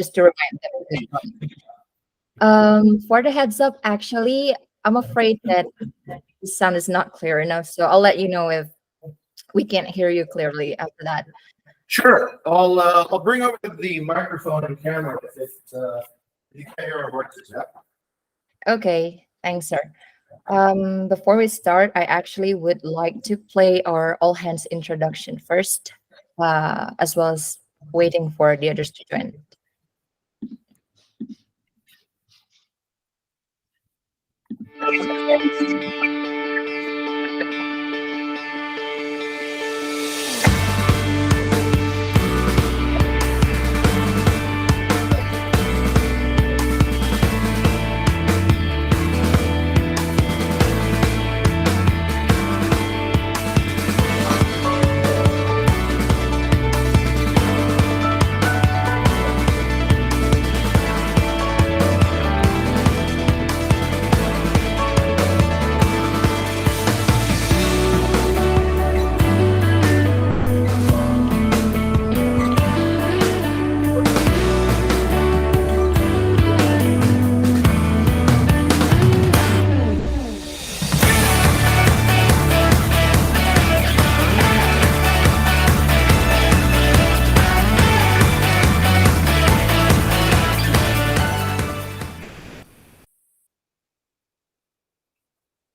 just to remind them. For the heads up, actually, I'm afraid that the sound is not clear enough, so I'll let you know if we can't hear you clearly after that. Sure. I'll bring over the microphone and camera if you can hear our voices. Yeah. Okay, thanks, sir. Before we start, I actually would like to play our all hands introduction first, as well as waiting for the others to join.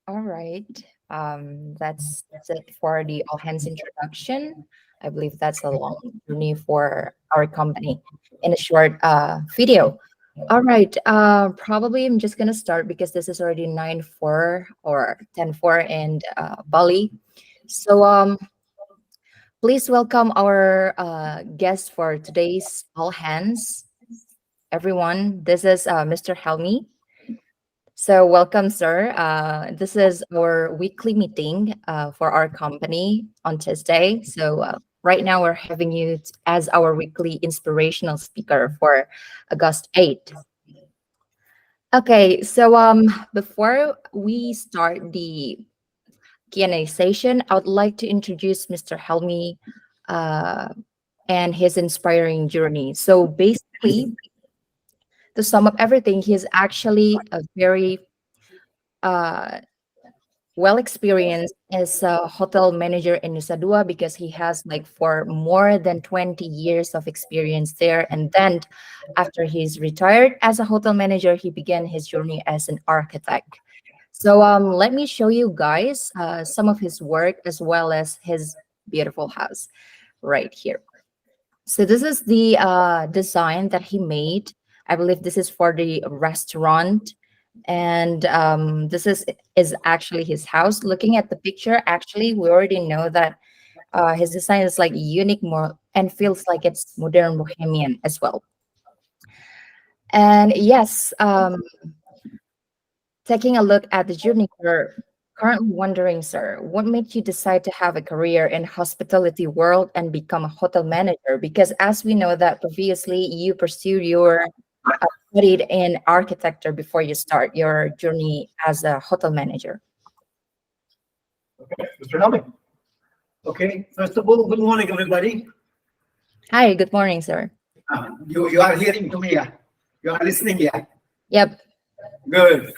All right. That's it for the all hands introduction. I believe that's a long journey for our company in a short video. All right. Probably I'm just gonna start because this is already 9:04 or 10:04 in Bali. So please welcome our guest for today's all hands, everyone. This is Mr. Helmi. So, welcome, sir. This is our weekly meeting for our company on Tuesday. So, right now we're having you as our weekly inspirational speaker for August 8th. Okay, so before we start the Q&A session, I would like to introduce Mr. Helmi uh, and his inspiring journey. So, basically, to sum up everything, he's actually a very uh, well experienced as a hotel manager in Nusa Dua because he has like for more than 20 years of experience there. And then after he's retired as a hotel manager, he began his journey as an architect. So let me show you guys some of his work as well as his beautiful house right here. So this is the design that he made. I believe this is for the restaurant, and this is actually his house. Looking at the picture, actually, we already know that his design is like unique, more and feels like it's modern bohemian as well. And yes, taking a look at the journey, we're currently wondering, sir, what made you decide to have a career in hospitality world and become a hotel manager? Because as we know that previously you pursued your studied in architecture before you start your journey as a hotel manager. Okay, Mr. Helmi. Okay, first of all, good morning, everybody. Hi, good morning, sir. You are hearing to me, yeah? You are listening, yeah? Yep. Good.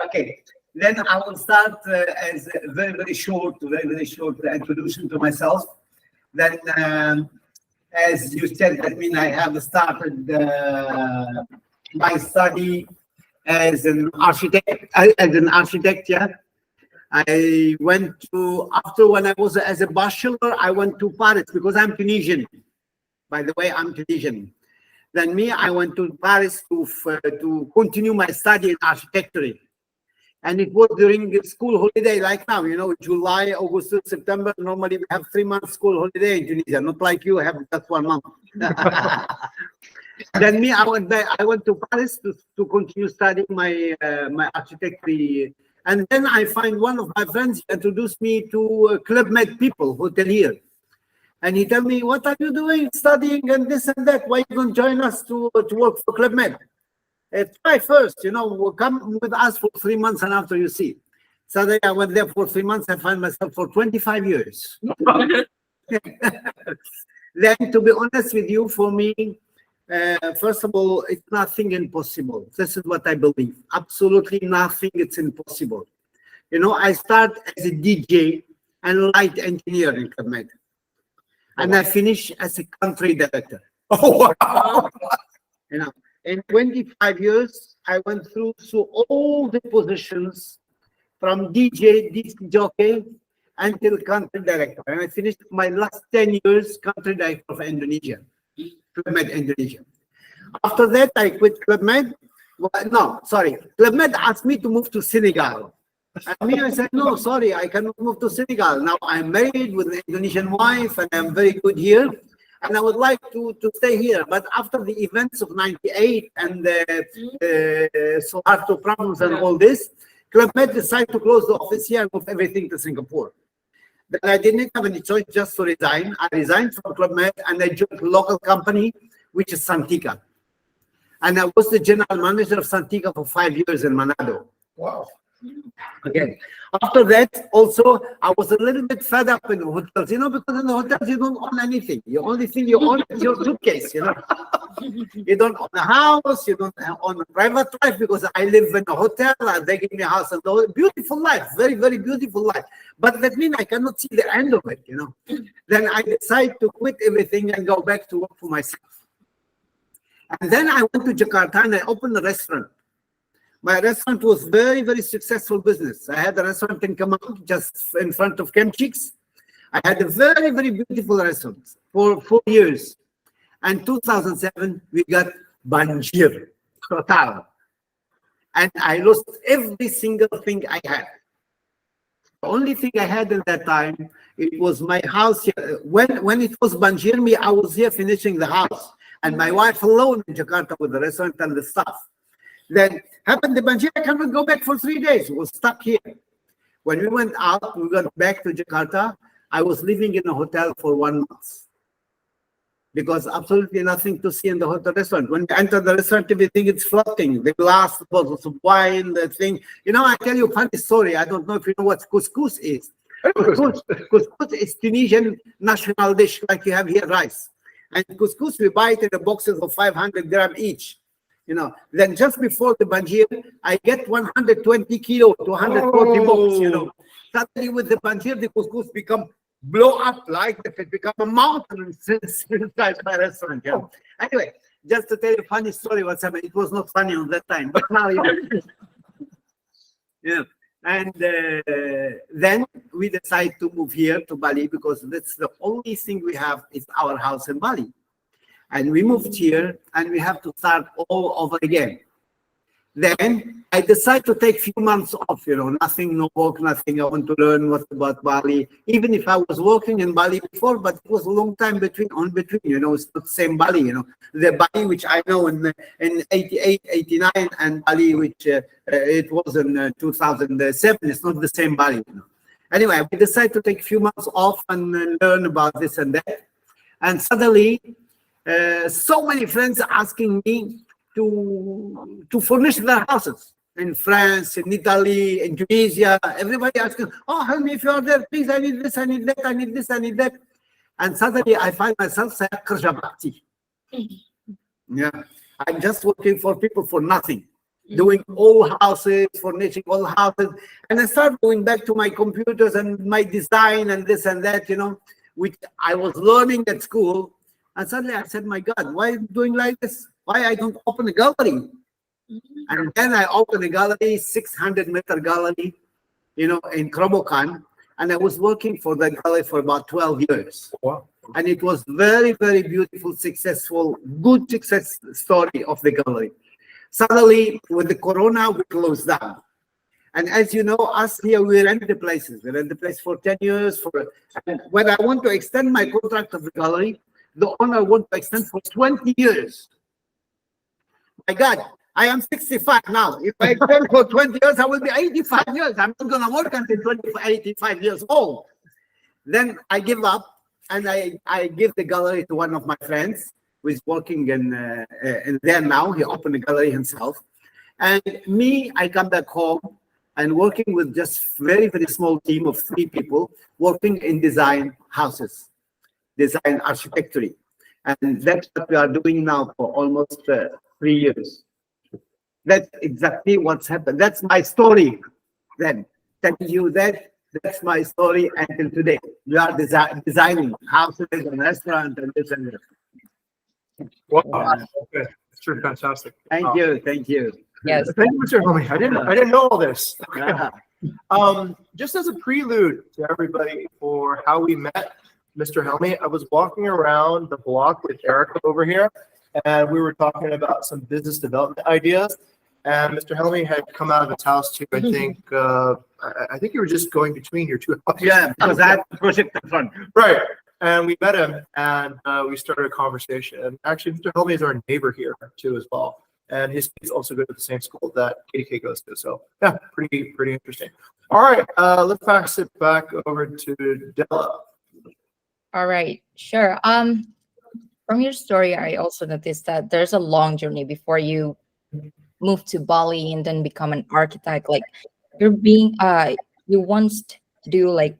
Okay, then I will start as a very short introduction to myself. Then, as you said, that means I have started my study as an architect, yeah. I went to, after when I was as a bachelor, I went to Paris because I'm Tunisian. By the way, I'm Tunisian. Then I went to Paris to continue my study in architecture. And it was during the school holiday, like now, you know, July, August, September. Normally we have 3 months school holiday in Tunisia, not like you have just 1 month. Then I went to Paris to continue studying my architecture. And then I find one of my friends introduced me to Club Med people, hotelier. And he told me, what are you doing, studying and this and that? Why you don't join us to work for Club Med? Try first, you know, come with us for 3 months and after you see. So then I went there for 3 months. I find myself for 25 years. Then, to be honest with you, for me, first of all, it's nothing impossible. This is what I believe. Absolutely nothing it's impossible. I start as a DJ and light engineer in Club Med. And I finish as a country director. Oh, wow. In 25 years, I went through all the positions from DJ, disc jockey, until country director. And I finished my last 10 years country director of Indonesia, Club Med Indonesia. After that, I quit Club Med. Well, no, sorry. Club Med asked me to move to Senegal. And I said, no, sorry, I cannot move to Senegal. Now I'm married with an Indonesian wife and I'm very good here. And I would like to stay here. But after the events of 98 and Soeharto problems and all this, Club Med decided to close the office here and move everything to Singapore. Then I didn't have any choice just to resign. I resigned from Club Med and I joined a local company, which is Santika. And I was the general manager of Santika for 5 years in Manado. Wow. Okay. After that, also, I was a little bit fed up in the hotels, because in the hotels, you don't own anything. The only thing you own is your suitcase, You don't own a house, you don't own a private life, because I live in a hotel, and they give me a house, and all. Beautiful life, very, very beautiful life. But that means I cannot see the end of it, Then I decided to quit everything and go back to work for myself. And then I went to Jakarta and I opened a restaurant. My restaurant was very, very successful business. I had a restaurant in Kemang, just in front of Kemchicks. I had a very, very beautiful restaurant for 4 years. And 2007, we got Banjir, total. And I lost every single thing I had. The only thing I had at that time, it was my house here. When it was Banjir, I was here finishing the house. And my wife alone in Jakarta with the restaurant and the staff. Then happened the Banjir, I cannot go back for 3 days. We was stuck here. When we went out, we went back to Jakarta. I was living in a hotel for 1 month. Because absolutely nothing to see in the hotel restaurant. When you enter the restaurant, everything is floating. The glass, the bottles of wine, the thing. I tell you a funny story. I don't know if you know what couscous is. Couscous is Tunisian national dish, like you have here rice. And couscous, we buy it in the boxes of 500 grams each. Then just before the Banjir, I get 120 kilo to 140 box, Suddenly with the Banjir, the couscous become blow up like if it become a mountain inside my restaurant. Anyway, just to tell you a funny story what's happened. It was not funny on that time, but now And then we decided to move here to Bali because that's the only thing we have is our house in Bali. And we moved here and we have to start all over again. Then I decided to take a few months off, nothing, no work, nothing. I want to learn what about Bali. Even if I was working in Bali before, but it was a long time between, it's not the same Bali, The Bali which I know in 88, 89 and Bali which it was in 2007, it's not the same Bali, Anyway, we decided to take a few months off and learn about this and that. And suddenly, so many friends are asking me to furnish their houses in France, in Italy, in Tunisia. Everybody asking, oh, help me if you are there, please, I need this, I need that, I need this, I need that. And suddenly I find myself saying, kerja bakti. I'm just working for people for nothing, doing all houses, furnishing all houses. And I start going back to my computers and my design and this and that, which I was learning at school. And suddenly I said, my God, why are you doing like this? Why I don't open a gallery? And then I opened a gallery, 600-meter gallery, in Krobokan. And I was working for that gallery for about 12 years. Wow. And it was very, very beautiful, successful, good success story of the gallery. Suddenly, with the corona, we closed down. And as you know, us here, we rent the places. We rent the place for 10 years. And when I want to extend my contract of the gallery, the owner wants to extend for 20 years. My God, I am 65 now. If I extend for 20 years, I will be 85 years. I'm not going to work until 85 years old. Then I give up and I give the gallery to one of my friends who is working in there now. He opened the gallery himself. And me, I come back home and working with just very, very small team of 3 people working in design houses. design architecture. And that's what we are doing now for almost 3 years. That's exactly what's happened. That's my story. Then telling you that that's my story until today. We are designing houses and restaurants and this and that. Wow. Uh, Okay. It's true. Fantastic. Thank Wow. you, thank you. Yes. Thank you, Mr. Homie. I didn't know all this. Yeah. Just as a prelude to everybody for how we met Mr. Helmy, I was walking around the block with Erica over here, and we were talking about some business development ideas. And Mr. Helmy had come out of his house too. I think you were just going between your two houses. Yeah, because I have a project in front. Right. And we met him, and we started a conversation. And actually, Mr. Helmy is our neighbor here too, as well. And his kids also go to the same school that KDK goes to. So yeah, pretty interesting. All right, let's pass it back over to Della. All right, sure. From your story, I also noticed that there's a long journey before you move to Bali and then become an architect. Like you once do like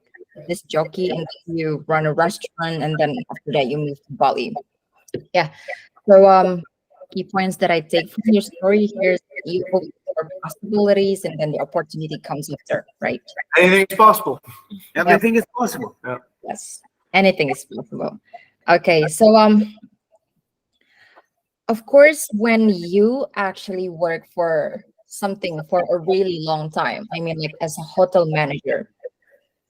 this jockey and then you run a restaurant and then after that you move to Bali. Yeah. So key points that I take from your story here is that you hope for possibilities and then the opportunity comes after, right? Anything is possible. Everything is possible. Yes. Anything is possible. Okay, so of course, when you actually work for something for a really long time, I mean, like as a hotel manager,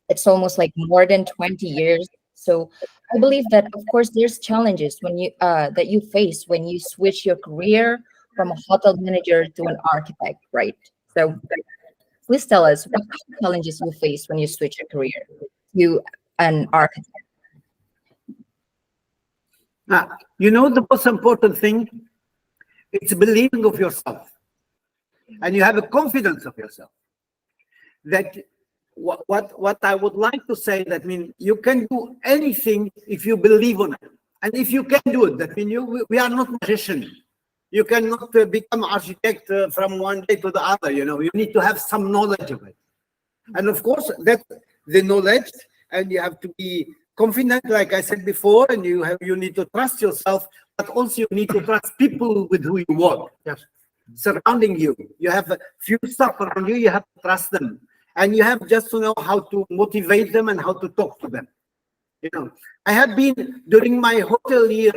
it's almost like more than 20 years. So I believe that, of course, there's challenges when you that you face when you switch your career from a hotel manager to an architect, right? So please tell us what kind of challenges you face when you switch your career to an architect. Now, the most important thing, it's believing of yourself. And you have a confidence of yourself. That what I would like to say, that means you can do anything if you believe on it. And if you can do it, that means we are not magicians. You cannot become architect from one day to the other. You need to have some knowledge of it. And of course, that's the knowledge, and you have to be confident, like I said before, and you need to trust yourself, but also you need to trust people with who you work. Yes. Surrounding you. You have a few stuff around you, you have to trust them. And you have just to know how to motivate them and how to talk to them. I have been, during my hotel year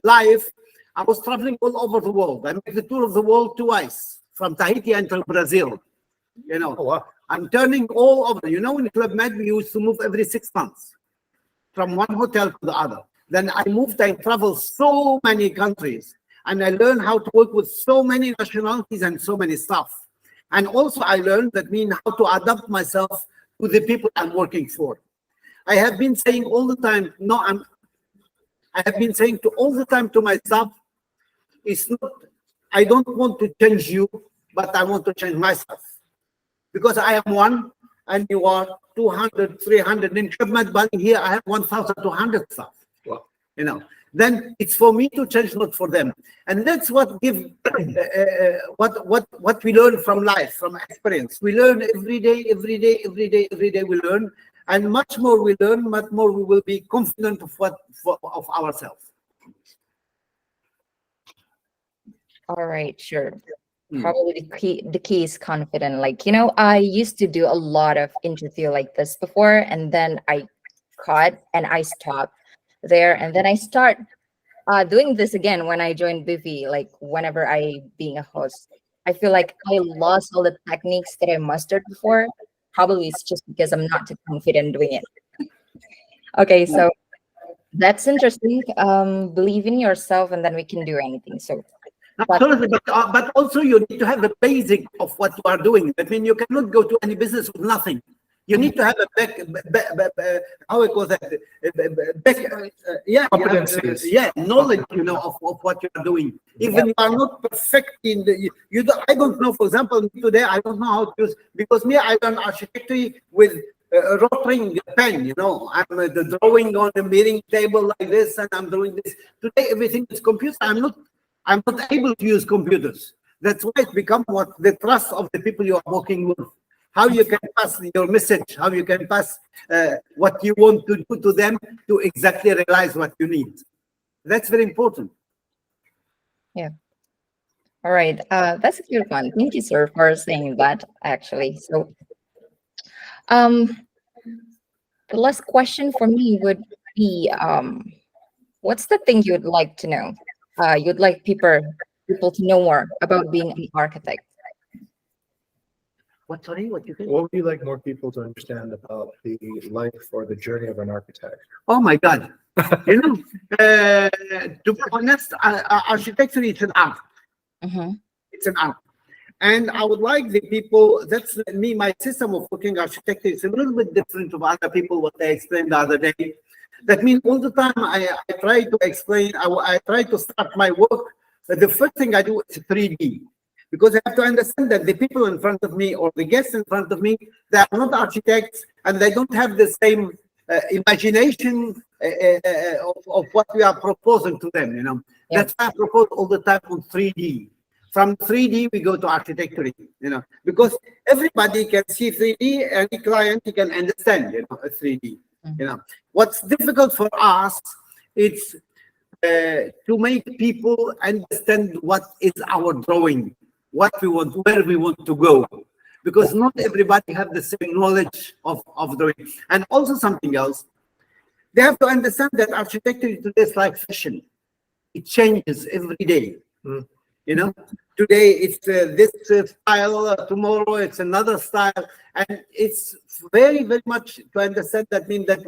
life, I was traveling all over the world. I made the tour of the world twice, from Tahiti until Brazil. Oh, wow. I'm turning all over. In Club Med, we used to move every 6 months from one hotel to the other. Then I moved and traveled so many countries. And I learned how to work with so many nationalities and so many staff. And also I learned that means how to adapt myself to the people I'm working for. I have been saying all the time, I have been saying all the time to my staff, I don't want to change you, but I want to change myself. Because I am one and you are 200, 300. In Club Med Bali here, I have 1,200 staff. Wow. Then it's for me to change, not for them. And that's what what we learn from life, from experience. We learn every day we learn. And much more we learn, much more we will be confident of ourselves. All right, sure. Probably the key is confident. Like, I used to do a lot of interview like this before, and then I cut and I stopped there, and then I start doing this again when I joined Bivi, like whenever I being a host. I feel like I lost all the techniques that I mastered before. Probably it's just because I'm not too confident doing it. Okay, so that's interesting. Believe in yourself and then we can do anything. So absolutely, but also you need to have the basic of what you are doing. I mean, you cannot go to any business with nothing. You need to have a how it goes, knowledge, of what you are doing. Even you are not perfect in I don't know. For example, today I don't know how to use, because I done architecture with a rotring pen. I'm drawing on the meeting table like this, and I'm doing this. Today everything is computer. I'm not able to use computers. That's why it becomes the trust of the people you are working with. how you can pass your message, how you can pass what you want to do to them to exactly realize what you need. That's very important. All right. That's a good one. Thank you, sir, for saying that, actually. So, um, the last question for me would be, what's the thing you'd like to know? You'd like people to know more about being an architect. What, sorry, what you think? What would you like more people to understand about the life or the journey of an architect? Oh my God. You know, to be honest, architecture is an art. Mm-hmm. It's an art. And I would like the people, that's me, my system of working architecture is a little bit different from other people, what I explained the other day. That means all the time I try to explain, I try to start my work. The first thing I do is 3D. Because I have to understand that the people in front of me or the guests in front of me, they are not architects and they don't have the same imagination of what we are proposing to them, you know. Yeah. That's why I propose all the time on 3D. From 3D, we go to architecture, you know, because everybody can see 3D, any client can understand, you know, a 3D. You know, what's difficult for us, it's to make people understand what is our drawing, what we want, where we want to go, because not everybody have the same knowledge of drawing. And also something else, they have to understand that architecture today is like fashion. It changes every day. You know, today it's this style, tomorrow it's another style, and it's very, very much to understand that means that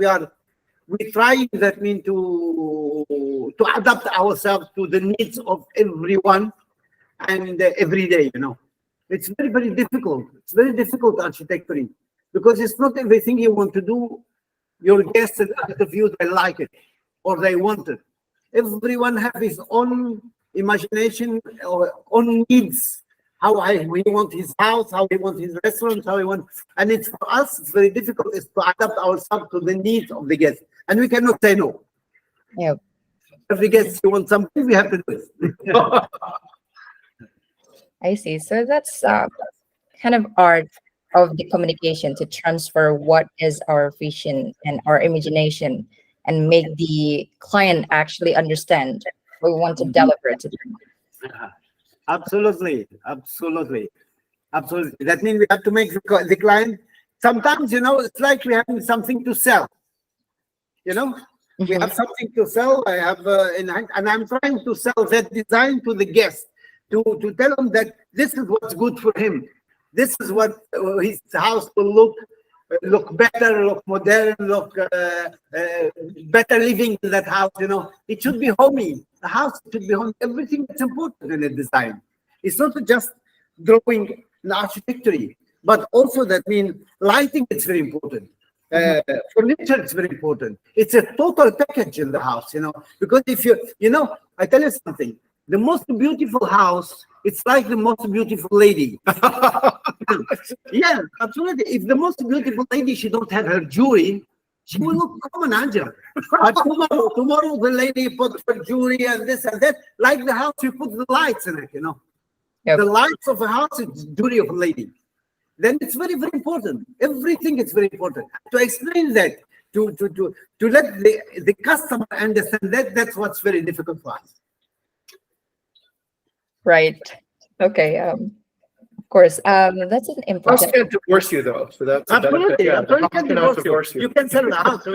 we try that mean to adapt ourselves to the needs of everyone and every day, you know. It's very, very difficult. It's very difficult architecture because it's not everything you want to do. Your guests and interviews, they like it or they want it. Everyone have his own imagination or own needs. How he want his house, how he want his restaurant, how he want, and it's for us, it's very difficult is to adapt ourselves to the needs of the guest, and we cannot say no. Yeah. If the guests want something, we have to do it. I see. So that's kind of art of the communication to transfer what is our vision and our imagination and make the client actually understand what we want to deliver to them. Absolutely, absolutely, absolutely. That means we have to make the client. Sometimes, you know, it's like we have something to sell. You know, we have something to sell. I have, and I'm trying to sell that design to the guest to tell him that this is what's good for him. This is what his house will look better, look modern, look better living in that house. You know, it should be homey. The house should be home. Everything that's important in the design. It's not just drawing and architecture, but also that means lighting is very important. Furniture is very important. It's a total package in the house, you know, because if you know, I tell you something, the most beautiful house, it's like the most beautiful lady. Yeah, absolutely. If the most beautiful lady, she don't have her jewelry, she will look common angel. But tomorrow the lady put her jewelry and this and that, like the house, you put the lights in it, you know. Yep. The lights of a house is jewelry of a lady. Then it's very, very important. Everything is very important. To explain that, to let the customer understand that, that's what's very difficult for us. Right. Okay. Of course. That's an House important. can't divorce you though, so that's a benefit. Absolutely. Yeah, the house cannot divorce You you. can sell the house.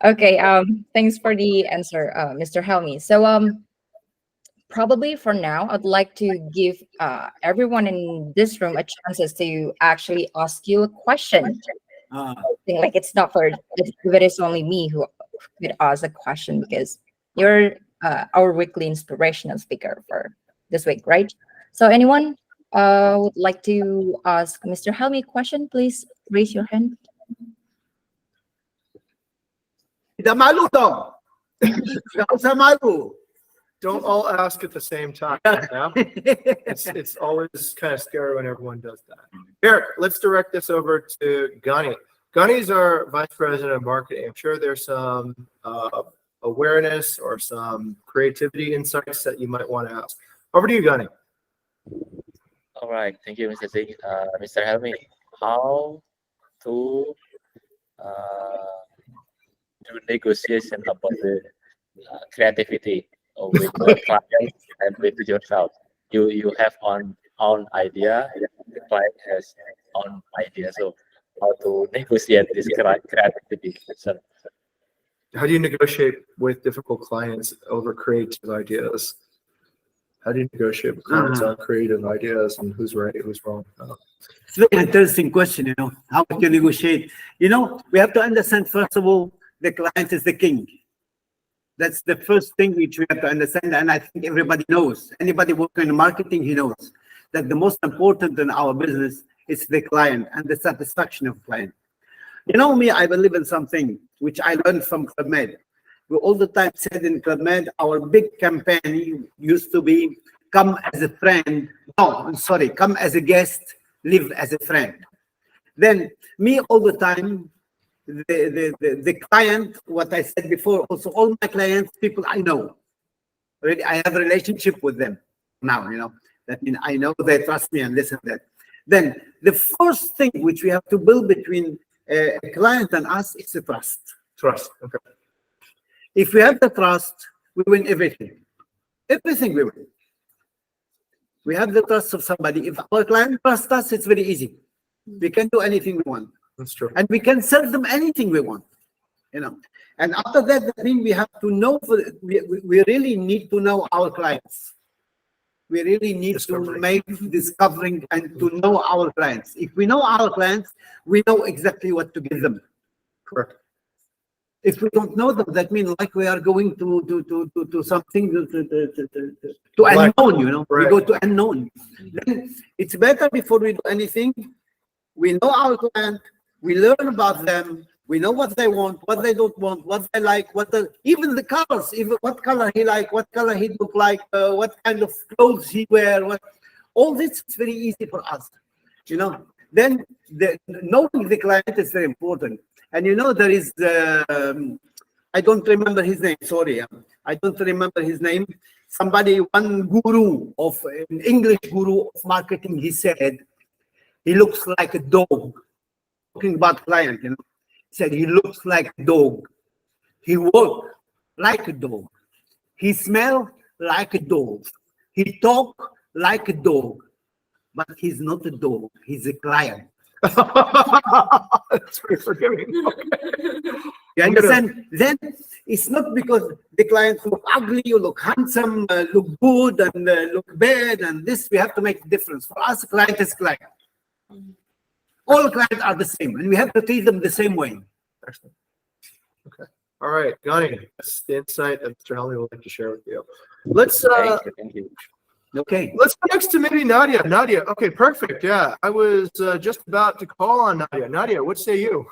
Okay. Thanks for the answer, Mr. Helmi. So probably for now, I'd like to give everyone in this room a chance to actually ask you a question. Like it's not for if it is only me who could ask a question because you're our weekly inspirational speaker for this week, right? So anyone would like to ask Mr. Helmi a question, please raise your hand. Tidak malu dong. Nggak usah malu. Don't all ask at the same time. Yeah? It's always kind of scary when everyone does that. Here, let's direct this over to Ghani. Ghani's our vice president of marketing. I'm sure there's some awareness or some creativity insights that you might want to ask. Over to you, Ghani. All right, thank you, Mr. Singh. Mr. Helmi, how to uh, do negotiation about the creativity with the client and with yourself? You have own idea, the client has own idea. So how to negotiate this creativity? So, How do you negotiate with difficult clients over creative ideas? How do you negotiate with clients on creative ideas and who's right, who's wrong? It's a very interesting question, how would you negotiate? We have to understand, first of all, the client is the king. That's the first thing which we have to understand. And I think everybody knows, anybody working in marketing, he knows that the most important in our business is the client and the satisfaction of client. Me, I believe in something which I learned from Club Med. We all the time said in Club Med, our big campaign used to be, come as a friend. No, I'm sorry, come as a guest, live as a friend. Then me all the time, the client, what I said before, also all my clients, people I know. Already I have a relationship with them now, That means I know they trust me and this and that. Then the first thing which we have to build between a client and us is the trust. Trust. Okay. If we have the trust, we win everything. Everything we win. We have the trust of somebody. If our client trusts us, it's very easy. We can do anything we want. That's true. And we can sell them anything we want. And after that, I think we have to know, we really need to know our clients. We really need to make discovering and to know our clients. If we know our clients, we know exactly what to give them. Correct. If we don't know them, that means like we are going to something to unknown, Right. We go to unknown. Then it's better before we do anything, we know our client, we learn about them, we know what they want, what they don't want, what they like, even the colors, even what color he like, what color he look like, what kind of clothes he wear, all this is very easy for us, Then knowing the client is very important. And there is, I don't remember his name, sorry. I don't remember his name. One guru an English guru of marketing, he said, he looks like a dog. Talking about client, He said, he looks like a dog. He walk like a dog. He smell like a dog. He talk like a dog. But he's not a dog. He's a client. That's very forgiving. You understand? Then it's not because the clients look ugly, you look handsome, look good, and look bad, and this, we have to make a difference. For us, client is client. All clients are the same, and we have to treat them the same way. Excellent. Okay. All right, Gani, that's the insight that Mr. Helmi would like to share with you. Let's thank you. Okay. let's go next to maybe Nadia. Nadia, okay, perfect. Yeah, I was just about to call on Nadia. Nadia, what say you?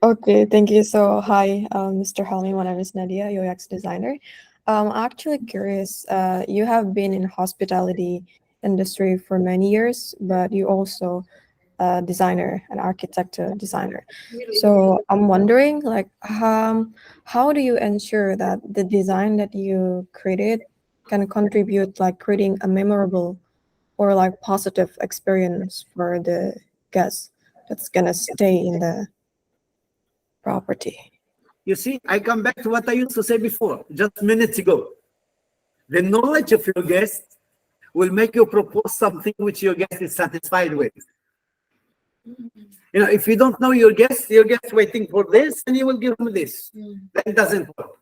Okay, thank you. So, hi, Mr. Helmi. My name is Nadia, UX designer. I'm actually curious. You have been in hospitality industry for many years, but you also a designer, an architecture designer. So I'm wondering, like, how do you ensure that the design that you created can contribute, like, creating a memorable or like positive experience for the guest that's gonna stay in the property? You see, I come back to what I used to say before, just minutes ago. The knowledge of your guest will make you propose something which your guest is satisfied with. If you don't know your guest waiting for this, and you will give them this. That doesn't work.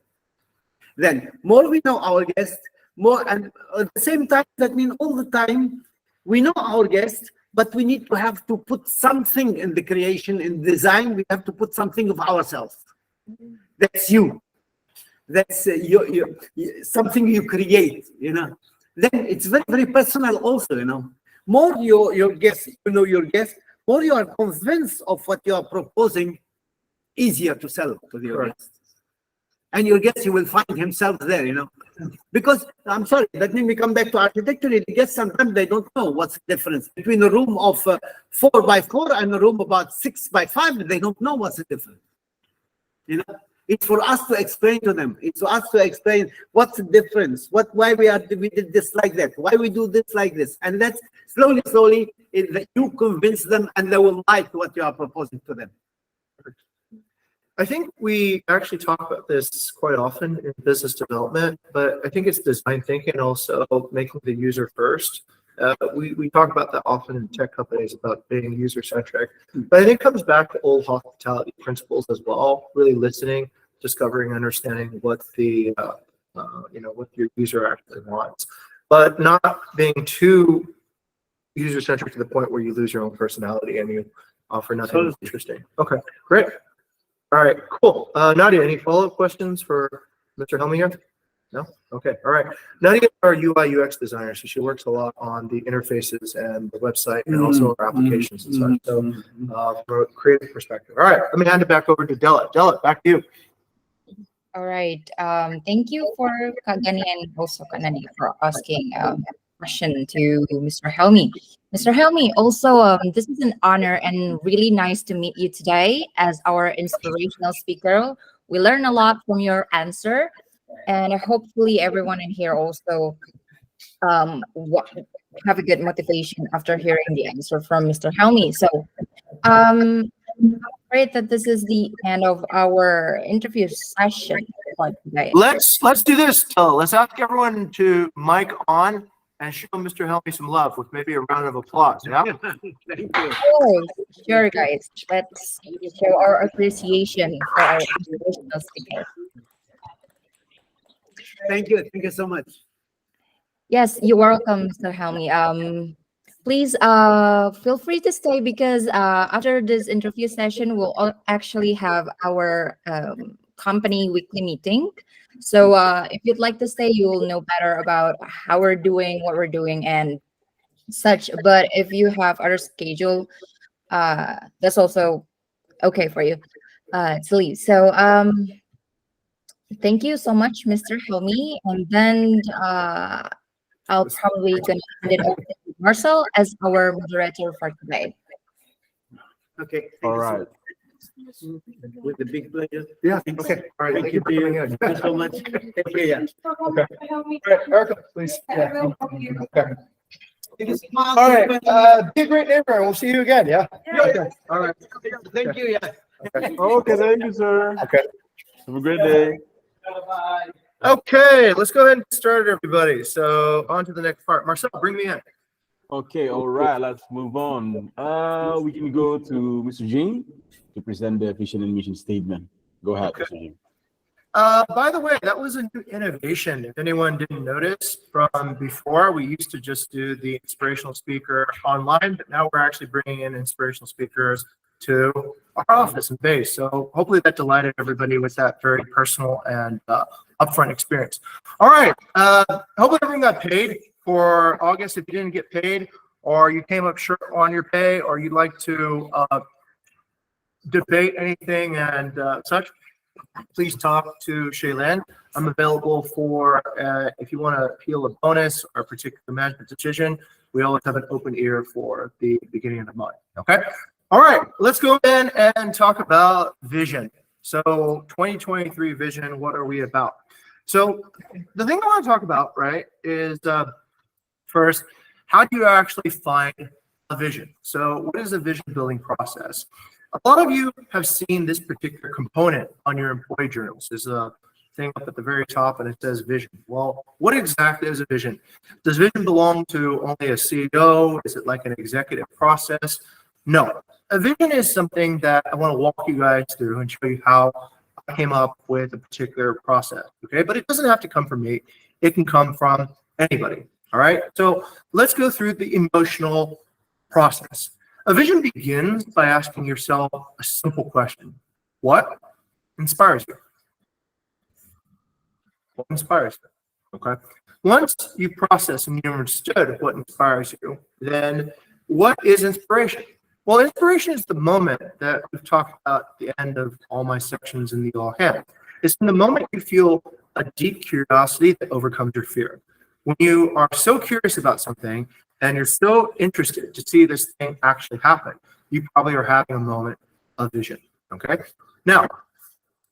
Then, more we know our guest, more, and at the same time, that means all the time, we know our guest, but we need to have to put something in the creation, in design, we have to put something of ourselves. That's you. That's something you create, Then it's very, very personal also, More your guest, your guest, more you are convinced of what you are proposing, easier to sell to your guest. And your guest, he will find himself there, Because, I'm sorry, let me come back to architecture. The guests, sometimes they don't know what's the difference between a room of 4 by 4 and a room about 6 by 5. They don't know what's the difference. It's for us to explain to them. It's for us to explain what's the difference, why we did this like that, why we do this like this. And that's slowly, you convince them and they will like what you are proposing to them. I think we actually talk about this quite often in business development, but I think it's design thinking also making the user first. We talk about that often in tech companies about being user-centric, but I think it comes back to old hospitality principles as well, really listening, discovering, understanding what the, what your user actually wants, but not being too user-centric to the point where you lose your own personality and you offer nothing interesting. Okay, great. All right, cool. Nadia, any follow-up questions for Mr. Helmy here? No? Okay, all right. Nadia is our UI UX designer, so she works a lot on the interfaces and the website and also our applications and such. So from a creative perspective. All right, let me hand it back over to Della. Della, back to you. All right. Thank you for Kak Gani and also Kak Nadia for asking question to Mr. Helmy. Mr. Helmy, also, this is an honor and really nice to meet you today as our inspirational speaker. We learn a lot from your answer, and hopefully everyone in here also have a good motivation after hearing the answer from Mr. Helmy. So, great that this is the end of our interview session for today. Let's do this. Let's ask everyone to mic on and show Mr. Helmy some love with maybe a round of applause. Yeah. Thank you. Sure, guys. Let's show our appreciation for our inspirational speaker. Thank you so much. Yes, you're welcome, Mr. Helmy. Please feel free to stay because after this interview session, we'll actually have our company weekly meeting. So if you'd like to stay, you will know better about how we're doing, what we're doing, and such. But if you have other schedule, that's also okay for you to leave. So thank you so much, Mr. Helmy. And then I'll probably gonna hand it over to Marcel as our moderator for today. Okay. All right. With the big pleasure. Yeah. Okay. All right. Thank you for coming in. Thank you so much. Thank you. Yeah. Okay. All right, Erica, please. Yeah. Okay. All right. Be a great neighbor, and we'll see you again. Yeah. Okay. All right. Thank you. Yeah. Okay. Okay, thank you, sir. Okay. Have a great day. Bye. Okay. Let's go ahead and start, everybody. So on to the next part. Marcel, bring me in. Okay, all right, let's move on. We can go to Mr. Jing to present the vision and mission statement. Go ahead, Okay. Mr. Jing. By the way, that was a new innovation. If anyone didn't notice from before, we used to just do the inspirational speaker online, but now we're actually bringing in inspirational speakers to our office and base. So hopefully that delighted everybody with that very personal and upfront experience. All right. Hopefully everyone got paid for August. If you didn't get paid or you came up short on your pay or you'd like to debate anything and such, please talk to Shaylin. I'm available for if you want to appeal a bonus or a particular management decision. We always have an open ear for the beginning of the month. Okay. All right. Let's go in and talk about vision. So 2023 vision. What are we about? So the thing I want to talk about, right, is first, how do you actually find a vision? So what is a vision building process? A lot of you have seen this particular component on your employee journals. There's a thing up at the very top and it says vision. Well, what exactly is a vision? Does vision belong to only a CEO? Is it like an executive process? No. A vision is something that I want to walk you guys through and show you how I came up with a particular process. Okay, but it doesn't have to come from me. It can come from anybody. All right. So let's go through the emotional process. A vision begins by asking yourself a simple question. What inspires you? What inspires you? Okay. Once you process and you understood what inspires you, then what is inspiration? Well, inspiration is the moment that we've talked about at the end of all my sections in the all hand. It's in the moment you feel a deep curiosity that overcomes your fear. When you are so curious about something and you're so interested to see this thing actually happen, you probably are having a moment of vision. Okay. Now,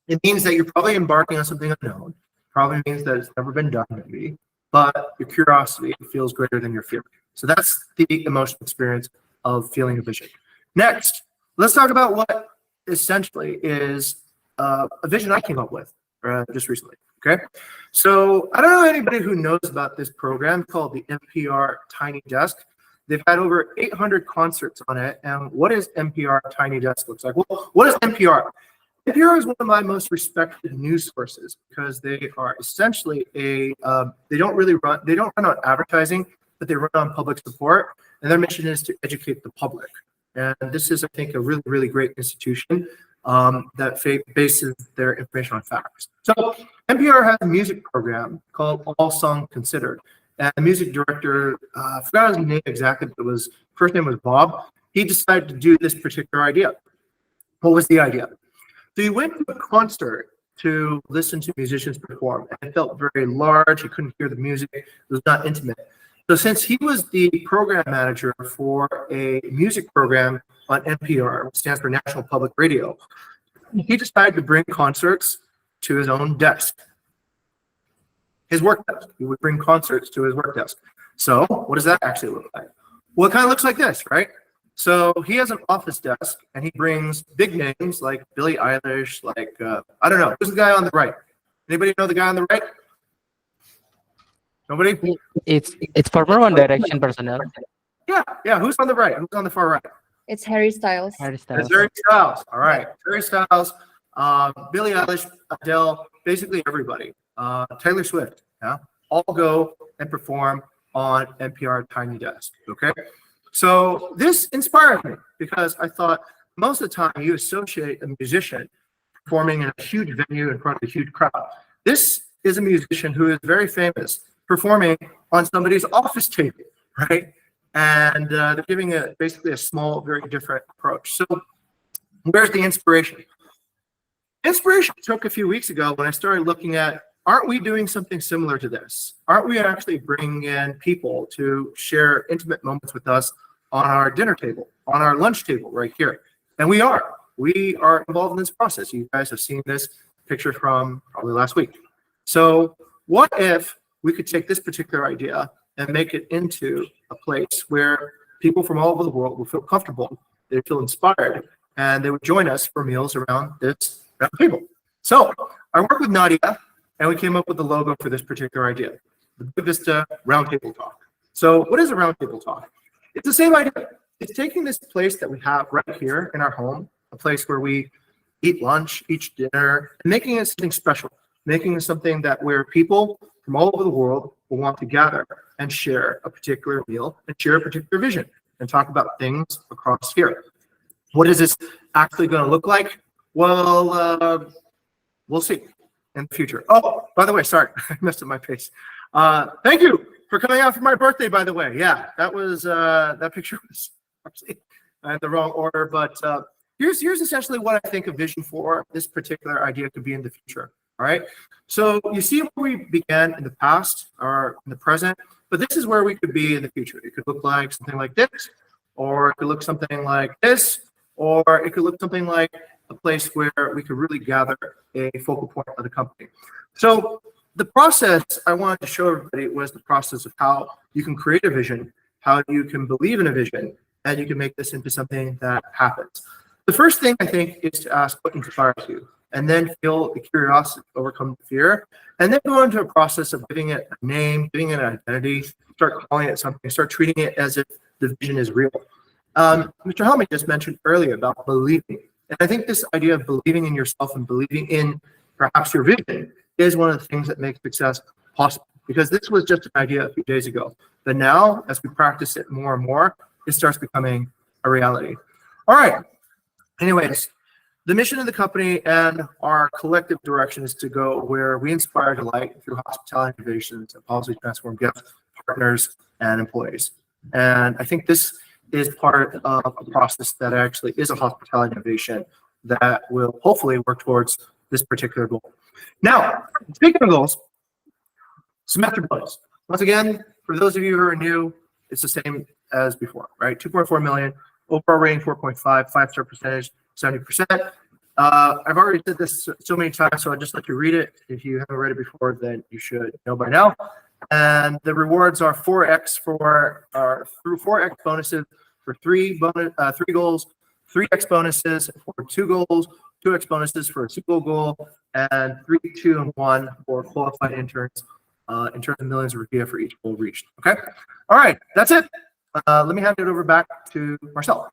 It means that you're probably embarking on something unknown. Probably means that it's never been done, maybe, but your curiosity feels greater than your fear. So that's the emotional experience of feeling a vision. Next, let's talk about what essentially is a vision I came up with just recently. Okay, so I don't know anybody who knows about this program called the NPR Tiny Desk. They've had over 800 concerts on it. And what is NPR Tiny Desk looks like? Well, what is NPR? NPR is one of my most respected news sources because they are essentially they don't run on advertising, but they run on public support, and their mission is to educate the public. And this is, I think, a really, really great institution that bases their information on facts. So NPR has a music program called All Song Considered. And the music director, I forgot his name exactly, but first name was Bob. He decided to do this particular idea. What was the idea? So he went to a concert to listen to musicians perform, and it felt very large. He couldn't hear the music. It was not intimate. So since he was the program manager for a music program on NPR, which stands for National Public Radio, he decided to bring concerts to his own desk. His work desk. He would bring concerts to his work desk. So what does that actually look like? Well, it kind of looks like this, right? So he has an office desk, and he brings big names like Billie Eilish, like, I don't know. Who's the guy on the right? Anybody know the guy on the right? Nobody? It's former One Direction personnel. Yeah. Who's on the right? Who's on the far right? It's Harry Styles. Harry It's Styles. Harry Styles. All right. Harry Styles, Billie Eilish, Adele, basically everybody. Taylor Swift, yeah, all go and perform on NPR Tiny Desk. Okay, so this inspired me because I thought most of the time you associate a musician performing in a huge venue in front of a huge crowd. This is a musician who is very famous performing on somebody's office table, right? And they're giving basically a small, very different approach. So where's the inspiration? Inspiration took a few weeks ago when I started looking at, aren't we doing something similar to this? Aren't we actually bringing in people to share intimate moments with us on our dinner table, on our lunch table right here? And we are. We are involved in this process. You guys have seen this picture from probably last week. So what if we could take this particular idea and make it into a place where people from all over the world will feel comfortable, they feel inspired, and they would join us for meals around this table. So I worked with Nadia, and we came up with the logo for this particular idea, the Bukit Vista Roundtable Talk. So what is a roundtable talk? It's the same idea. It's taking this place that we have right here in our home, a place where we eat lunch, eat dinner, and making it something special, making it something that where people from all over the world will want to gather and share a particular meal and share a particular vision and talk about things across here. What is this actually going to look like? Well, we'll see in the future. Oh, by the way, sorry, I messed up my face. Thank you for coming out for my birthday, by the way. Yeah, that was that picture was actually in the wrong order, but here's essentially what I think a vision for this particular idea could be in the future. All right. So you see where we began in the past or in the present, but this is where we could be in the future. It could look like something like this, or it could look something like this, or it could look something like a place where we could really gather a focal point of the company. So the process I wanted to show everybody was the process of how you can create a vision, how you can believe in a vision, and you can make this into something that happens. The first thing I think is to ask what inspires you, and then feel the curiosity, overcome the fear, and then go into a process of giving it a name, giving it an identity, start calling it something, start treating it as if the vision is real. Mr. Helmy just mentioned earlier about believing. And I think this idea of believing in yourself and believing in perhaps your vision is one of the things that makes success possible. Because this was just an idea a few days ago. But now, as we practice it more and more, it starts becoming a reality. All right. Anyways, the mission of the company and our collective direction is to go where we inspire delight through hospitality innovations and positively transform guests, partners, and employees. And I think this is part of a process that actually is a hospitality innovation that will hopefully work towards this particular goal. Now, speaking of goals, semester bonus. Once again, for those of you who are new, it's the same as before, right? 2.4 million, overall rating 4.5, 5-star percentage, 70%. I've already said this so many times, so I'll just let you read it. If you haven't read it before, then you should know by now. And the rewards are 4x through 4x bonuses for three goals, 3x bonuses for 2 goals, 2x bonuses for a single goal, and 3, 2, and 1 for qualified interns. In terms of millions of rupiah for each goal reached. Okay. All right. That's it. Let me hand it over back to Marcel.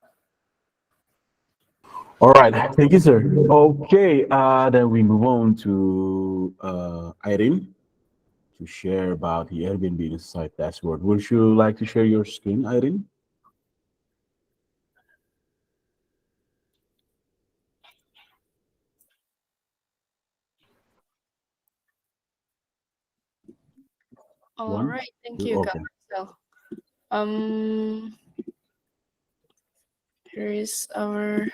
All right, thank you, sir. Okay, then we move on to Irene to share about the Airbnb Insight dashboard. Would you like to share your screen, Irene? All One, right, thank two, you, Kak okay. Marcel. Here is our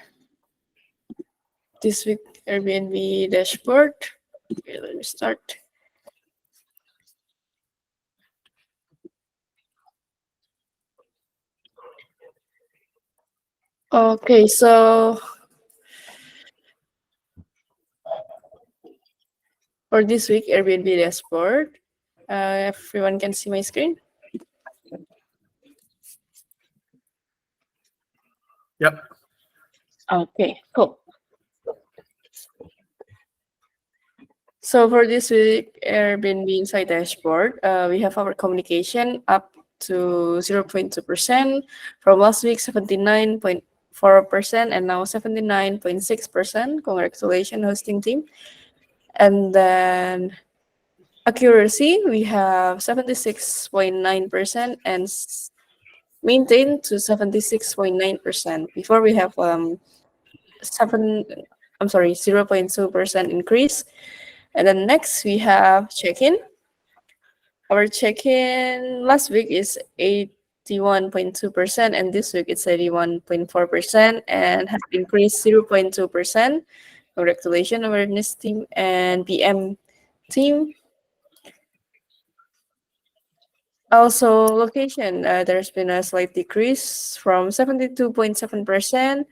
this week Airbnb dashboard. Okay, let me start. Okay, so for this week Airbnb dashboard, everyone can see my screen. Yep. Okay, cool. So for this week Airbnb Insight dashboard, we have our communication up to 0.2% from last week 79.4% and now 79.6%. Congratulations, hosting team. And then accuracy, we have 76.9% and maintained to 76.9%. Before we have 0.2% increase. And then next we have check-in. Our check-in last week is 81.2% and this week it's 81.4% and has increased 0.2%. Congratulations, awareness team and PM team. Also, location, there's been a slight decrease from 72.7%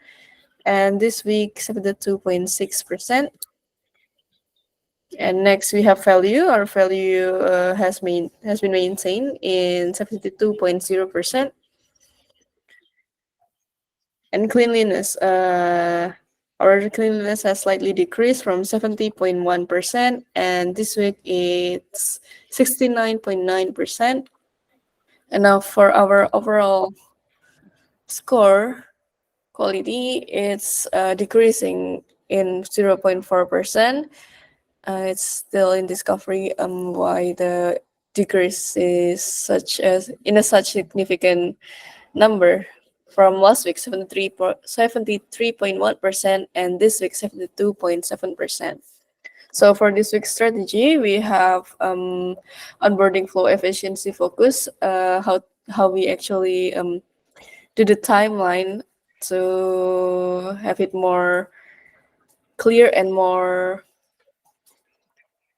and this week 72.6%. And next we have value. Our value has been maintained in 72.0%. And cleanliness, our cleanliness has slightly decreased from 70.1% and this week it's 69.9%. And now for our overall score quality, it's decreasing in 0.4%. It's still in discovery why the decrease is such significant number from last week 73.1% and this week 72.7%. So for this week's strategy, we have onboarding flow efficiency focus, how we actually do the timeline to have it more clear and more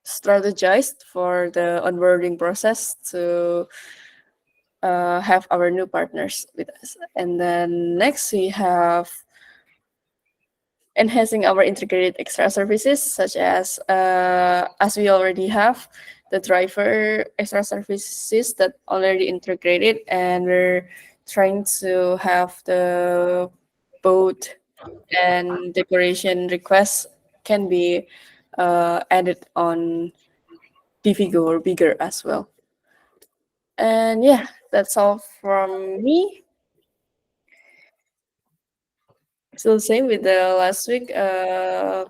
strategized for the onboarding process to have our new partners with us. And then next we have enhancing our integrated extra services such as we already have the driver extra services that already integrated and we're trying to have the boat and decoration requests can be added on Divigo or bigger as well. And yeah, that's all from me. Still the same with the last week.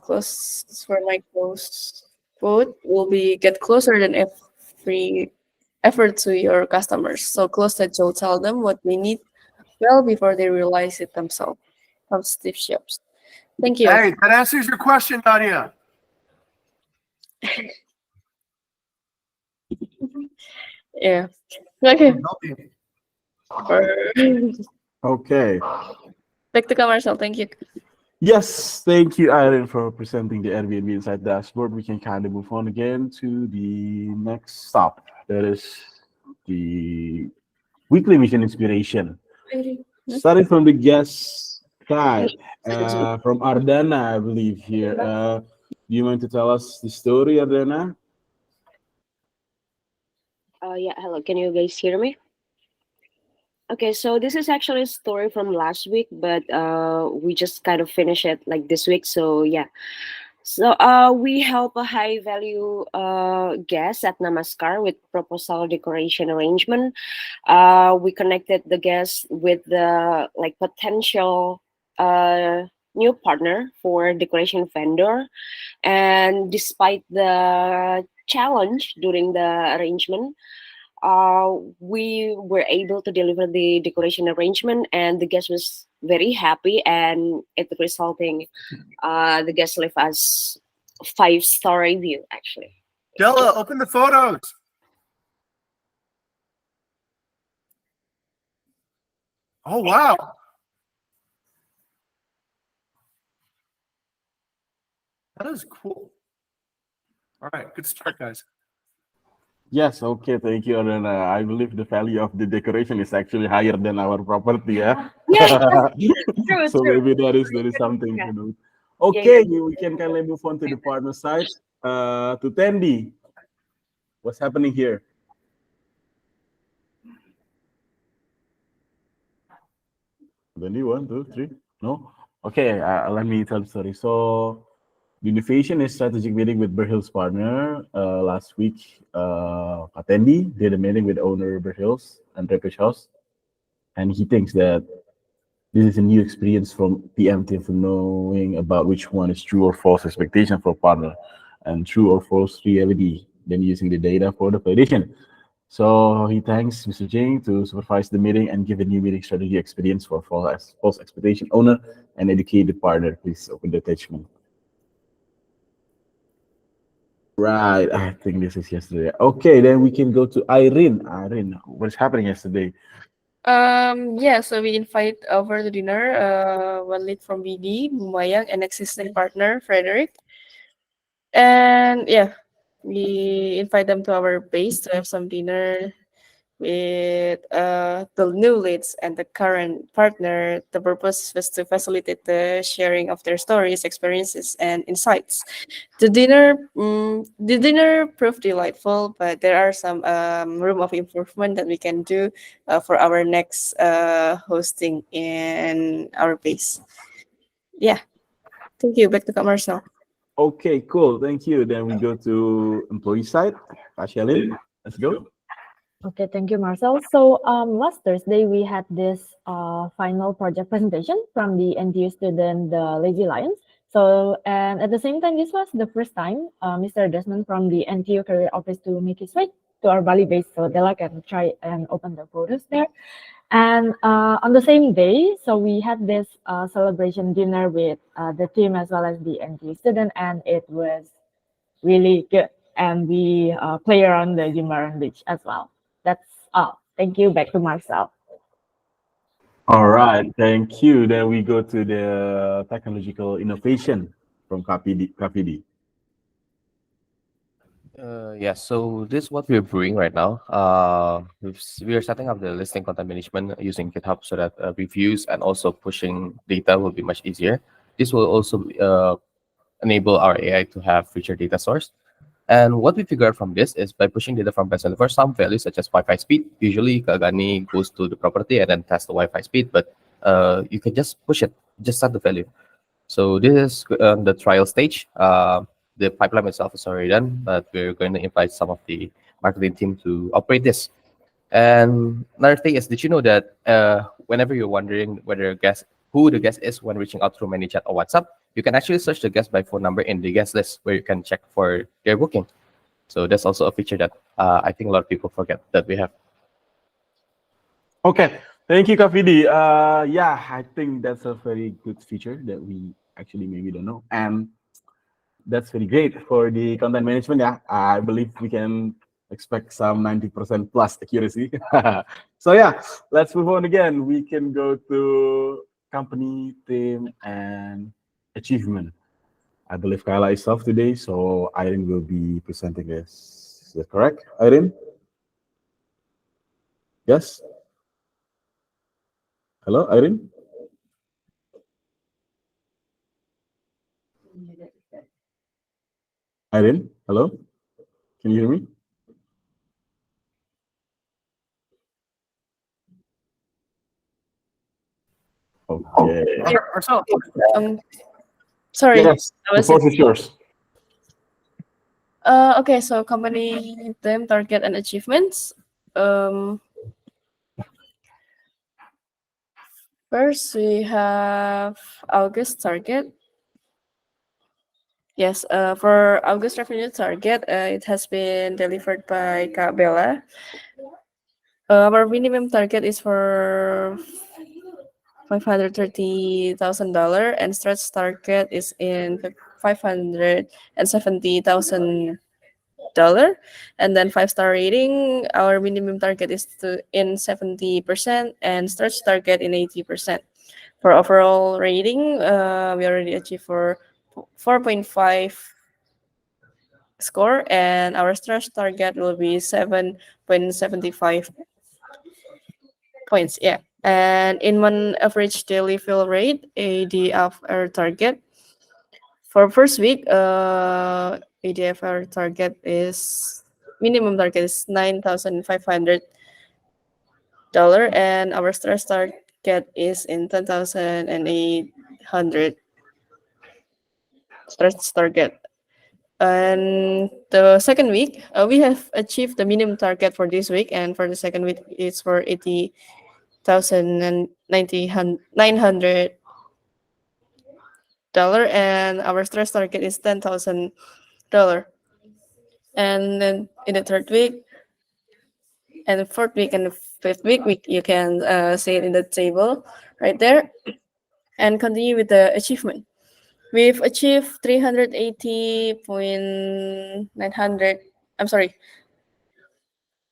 Close for my close quote will be get closer than every effort to your customers. So close that you'll tell them what they need well before they realize it themselves. From Steve Jobs. Thank you. Hey, that answers your question, Nadia. Yeah. Okay. Okay. Back to commercial. Thank you. Yes, thank you, Irene, for presenting the Airbnb Insight dashboard. We can kind of move on again to the next stop. That is the weekly mission inspiration. Starting from the guest Right. From Ardana, I believe here. Do you want to tell us the story, Ardana? Yeah, hello. Can you guys hear me? Okay, so this is actually a story from last week, but we just kind of finished it like this week. So yeah, so we help a high value guest at Namaskar with proposal decoration arrangement. We connected the guest with the like potential new partner for decoration vendor, and despite the challenge during the arrangement, we were able to deliver the decoration arrangement, and the guest was very happy, and it resulting the guest left us 5-star review actually. Della, open the photos. Oh, wow. That is cool. All right, good start, guys. Yes, okay, thank you, Ardana. I believe the value of the decoration is actually higher than our property, yeah? Yeah, true, So true. maybe that is something Yeah, to do. yeah, Okay, we can kindly move on to the partner side. To Tandy, what's happening here? Tandy, 1, 2, 3. No? Okay, let me tell the story. So the innovation is strategic meeting with Berhill's partner last week. Attendi did a meeting with owner Berhill's and Repesh House, and he thinks that this is a new experience from PM team for knowing about which one is true or false expectation for partner and true or false reality, then using the data for the validation. So he thanks Mr. Jing to supervise the meeting and give a new meeting strategy experience for false expectation owner and educate the partner. Please open the attachment. Right, I think this is yesterday. Okay, then we can go to Irene. Irene, what's happening yesterday? Yeah, so we invite over the dinner one lead from BD, Bumayang, and existing partner, Frederick. And yeah, we invite them to our base to have some dinner with the new leads and the current partner. The purpose was to facilitate the sharing of their stories, experiences, and insights. The dinner proved delightful, but there are some room of improvement that we can do for our next hosting in our base. Yeah, thank you. Back to Marcel. Okay, cool. Thank you. Then we go to employee side. Ashelin, let's go. Okay, thank you, Marcel. So last Thursday we had this final project presentation from the NTU student, the Lazy Lions. So and at the same time, this was the first time Mr. Desmond from the NTU Career Office to make his way to our Bali base, so Della can try and open the photos there. And on the same day, so we had this celebration dinner with the team as well as the NTU student, and it was really good. And we play around the Jimbaran beach as well. That's all. Thank you. Back to Marcel. All right, thank you. Then we go to the technological innovation from KPD. Yeah, so this is what we're doing right now. We are setting up the listing content management using GitHub so that reviews and also pushing data will be much easier. This will also enable our AI to have richer data source. And what we figured from this is by pushing data from Best for some values such as Wi-Fi speed. Usually, Kagani goes to the property and then tests the Wi-Fi speed, but you can just push it, just set the value. So this is the trial stage. The pipeline itself is already done, but we're going to invite some of the marketing team to operate this. And another thing is, did you know that whenever you're wondering who the guest is when reaching out through ManyChat or WhatsApp, you can actually search the guest by phone number in the guest list where you can check for their booking. So that's also a feature that I think a lot of people forget that we have. Okay, thank you, KPD. Yeah, I think that's a very good feature that we actually maybe don't know. And that's very great for the content management. Yeah, I believe we can expect some 90% plus accuracy. So yeah, let's move on again. We can go to company, team, and achievement. I believe Kyla is off today, so Irene will be presenting this. Is that correct, Irene? Yes? Hello, Irene? Irene, hello? Can you hear me? Okay. Marcel, Um, sorry, Yes, I the was floor is yours. okay. So company name, target, and achievements. First we have August target. Yes, for August revenue target, it has been delivered by Kak Bella. Our minimum target is for $530,000, and stretch target is in $570,000. And then 5-star rating, our minimum target is to in 70% and stretch target in 80%. For overall rating, we already achieved for 4.5 score, and our stretch target will be 7.75 points. Yeah. And in one average daily fill rate, ADFR target for first week, ADFR target is minimum target is $9,500, and our stretch target is in 10,800 stretch target. And the second week, we have achieved the minimum target for this week, and for the second week, it's for 80,900, and our stretch target is $10,000. And then in the third week, and the fourth week, and the fifth week, you can see it in the table right there, and continue with the achievement. We've achieved 380,900. I'm sorry,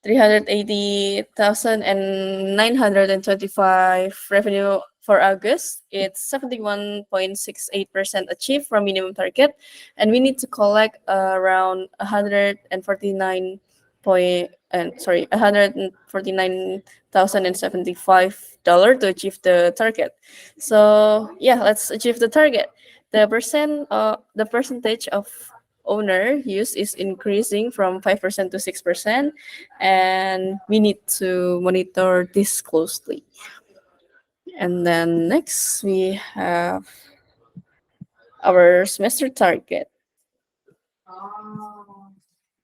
380,925 revenue for August. It's 71.68% achieved from minimum target, and we need to collect around 149 point and sorry 149,075 to achieve the target. So yeah, let's achieve the target. The percentage of owner use is increasing from 5% to 6%, and we need to monitor this closely. And then next we have our semester target.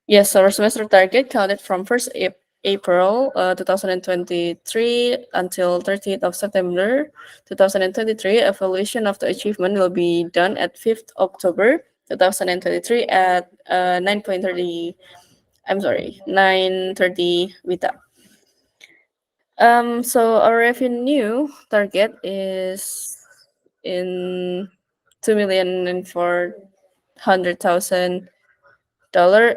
Yes, our semester target counted from 1st April 2023 until 30th of September 2023. Evaluation of the achievement will be done at 5th October 2023 at 9:30. I'm sorry, 9:30 Vita. So our revenue target is in 2,400,000,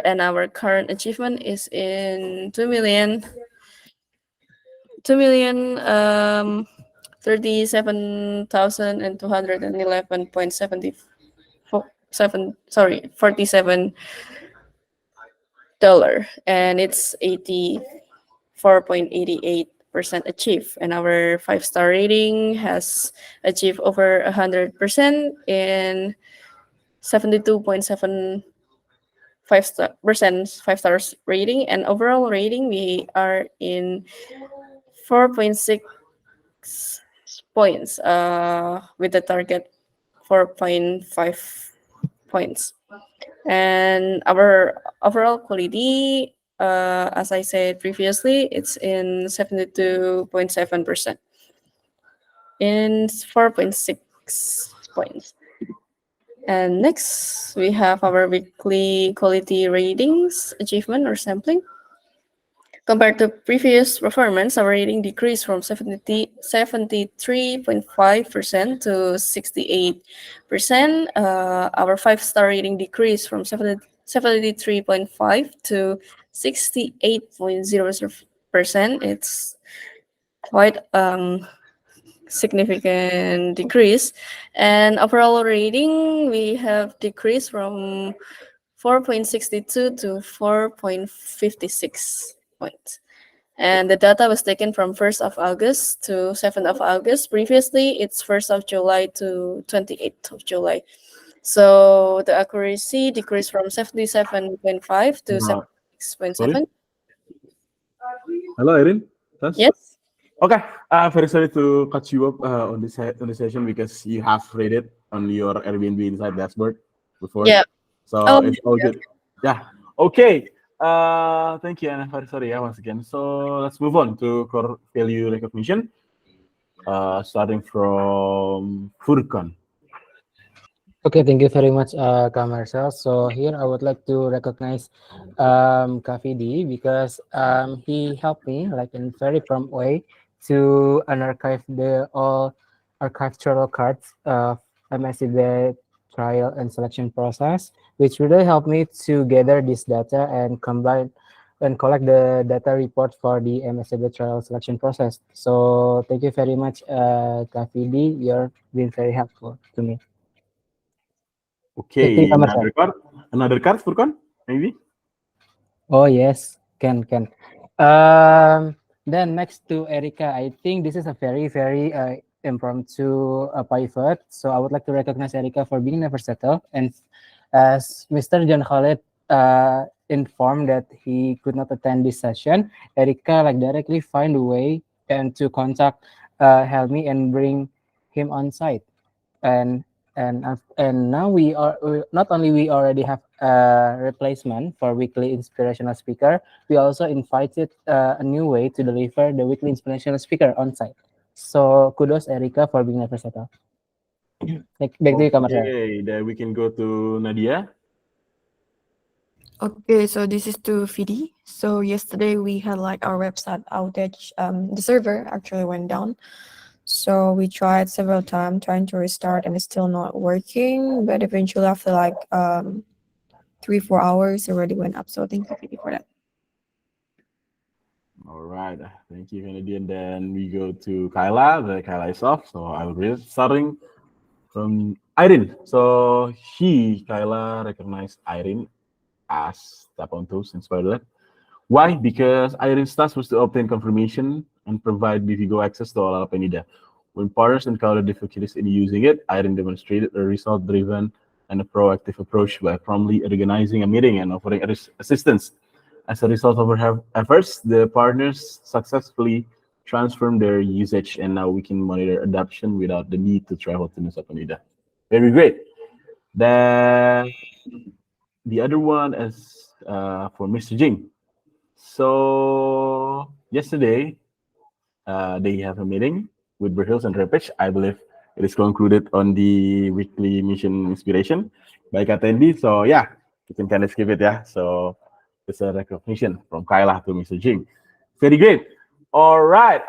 and our current achievement is in 2,237,211.47, and it's 84.88% achieved. And our 5-star rating has achieved over 100% in 72.7 5 stars rating, and overall rating we are in 4.6 points with the target 4.5 points. And our overall quality, as I said previously, it's in 72.7% in 4.6 points. And next, we have our weekly quality ratings, achievement, or sampling. Compared to previous performance, our rating decreased from 73.5% to 68%. Our 5-star rating decreased from 73.5 to 68.0%. It's quite significant decrease. And overall rating, we have decreased from 4.62 to 4.56 points. And the data was taken from 1st of August to 7th of August. Previously, it's 1st of July to 28th of July. So the accuracy decreased from 77.5 to Uh, sorry. 76.7. Hello, Irene. Yes. Yes. Okay. Very sorry to cut you up on this session because you have read it on your Airbnb Inside dashboard before. Yeah. So Oh, it's all yeah. good. Yeah. Okay. Thank you, and very sorry, once again. So let's move on to core value recognition. Starting from Furkan. Okay, thank you very much, Kak Marcel. So here I would like to recognize Kak Vidi because he helped me like in very prompt way to unarchive the all architectural cards of MSCB trial and selection process, which really helped me to gather this data and combine and collect the data report for the MSCB trial selection process. So thank you very much, Kak Vidi. You're been very helpful to me. Okay, Kak Marcel. another card, Furkan, maybe. Oh yes, can. Then next to Erica, I think this is a very impromptu pivot. So I would like to recognize Erica for being never settled. And as Mr. John Khaled informed that he could not attend this session, Erica like directly find a way and to contact Helmi and bring him on site. And and now not only we already have a replacement for weekly inspirational speaker, we also invited a new way to deliver the weekly inspirational speaker on site. So kudos Erica for being versatile. Back to you, Kak Marcel. Okay, then we can go to Nadia. Okay, so this is to Fidi. So yesterday we had like our website outage. The server actually went down. So we tried several times trying to restart and it's still not working. But eventually after like 3-4 hours it already went up. So thank you Fidi for that. All right, thank you, Kennedy. And then we go to Kyla. The Kyla is off, so I will read it, starting from Irene. So Kyla, recognized Irene as tap on toes inspired that. Why? Because Irene's task was to obtain confirmation and provide BVGO access to all Penida. When partners encountered difficulties in using it, Irene demonstrated a result-driven and a proactive approach by promptly organizing a meeting and offering assistance. As a result of her efforts, the partners successfully transformed their usage, and now we can monitor adoption without the need to travel to Nusa Penida. Very great. Then the other one is for Mr. Jing. So yesterday, they have a meeting with Berhils and Repich. I believe it is concluded on the weekly mission inspiration by Katendi. So yeah, you can kind of skip it, yeah. So it's a recognition from Kyla to Mr. Jing. Very great. All right.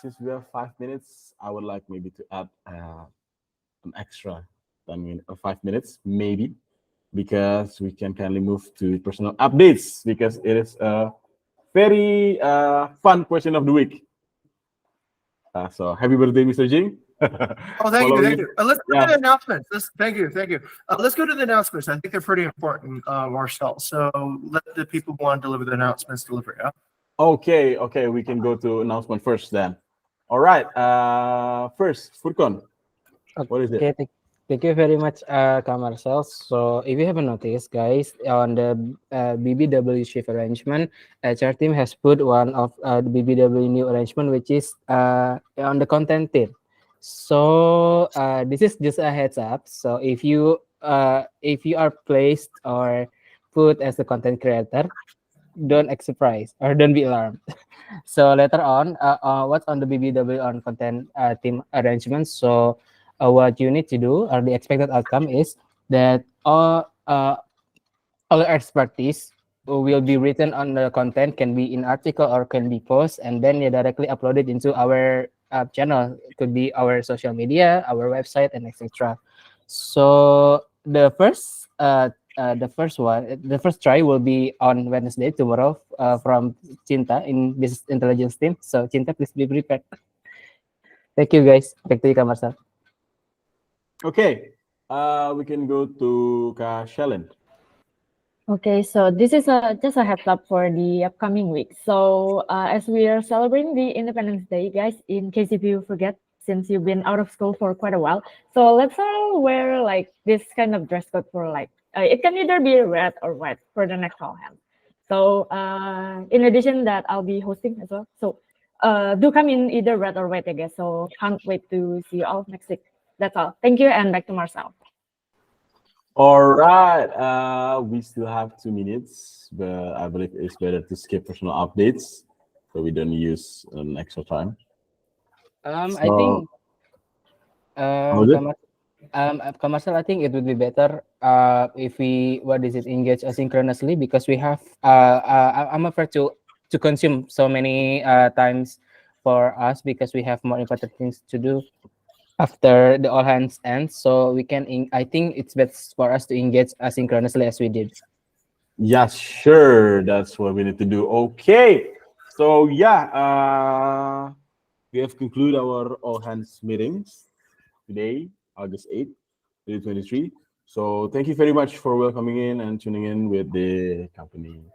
Since we have 5 minutes, I would like maybe to add an extra 5 minutes, maybe, because we can kindly move to personal updates because it is a very fun question of the week. So happy birthday, Mr. Jing. Oh, thank you. Let's go to the announcements. Thank you. Let's go to the announcements. I think they're pretty important, Marcel. So let the people who want to deliver the announcements deliver. Yeah. Okay. We can go to announcement first then. All right. First, Furkan. What is it? Okay, thank you very much, Kak Marcel. So if you haven't noticed, guys, on the BBW shift arrangement, HR team has put one of the BBW new arrangement, which is on the content team. So this is just a heads up. So if you are placed or put as a content creator, don't act surprised or don't be alarmed. So later on, what's on the BBW on content team arrangement? So what you need to do or the expected outcome is that all expertise will be written on the content, can be in article or can be post, and then you directly upload it into our channel. It could be our social media, our website, and etc. So the first try will be on Wednesday, tomorrow, from Cinta in business intelligence team. So Cinta, please be prepared. Thank you, guys. Back to you, Kak Marcel. Okay, we can go to Kak Shellen. Okay, so this is just a heads up for the upcoming week. So as we are celebrating the Independence Day, guys, in case if you forget since you've been out of school for quite a while. So let's all wear like this kind of dress code for like it can either be red or white for the next all hands. So in addition that I'll be hosting as well. So do come in either red or white, I guess. So can't wait to see you all next week. That's all. Thank you, and back to Marcel. All right. We still have 2 minutes, but I believe it's better to skip personal updates so we don't use an extra time. I So, think how's it? Marcel, I think it would be better if we engage asynchronously, because we have I'm afraid to consume so many times for us, because we have more important things to do after the all hands ends. So we can I think it's best for us to engage asynchronously as we did. Yeah, sure. That's what we need to do. Okay. So yeah, we have concluded our all hands meetings today, August 8th, 2023. So thank you very much for welcoming in and tuning in with the company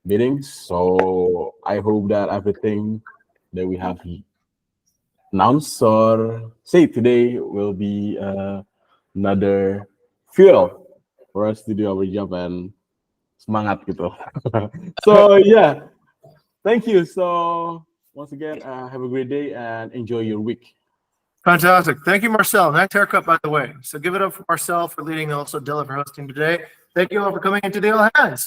meetings. So I hope that everything that we have announced or say today will be another fuel for us to do our job and semangat gitu. So yeah, thank you. So once again, have a great day and enjoy your week. Fantastic. Thank you, Marcel. Nice haircut, by the way. So give it up for Marcel for leading, and also Dylan for hosting today. Thank you all for coming into the All Hands.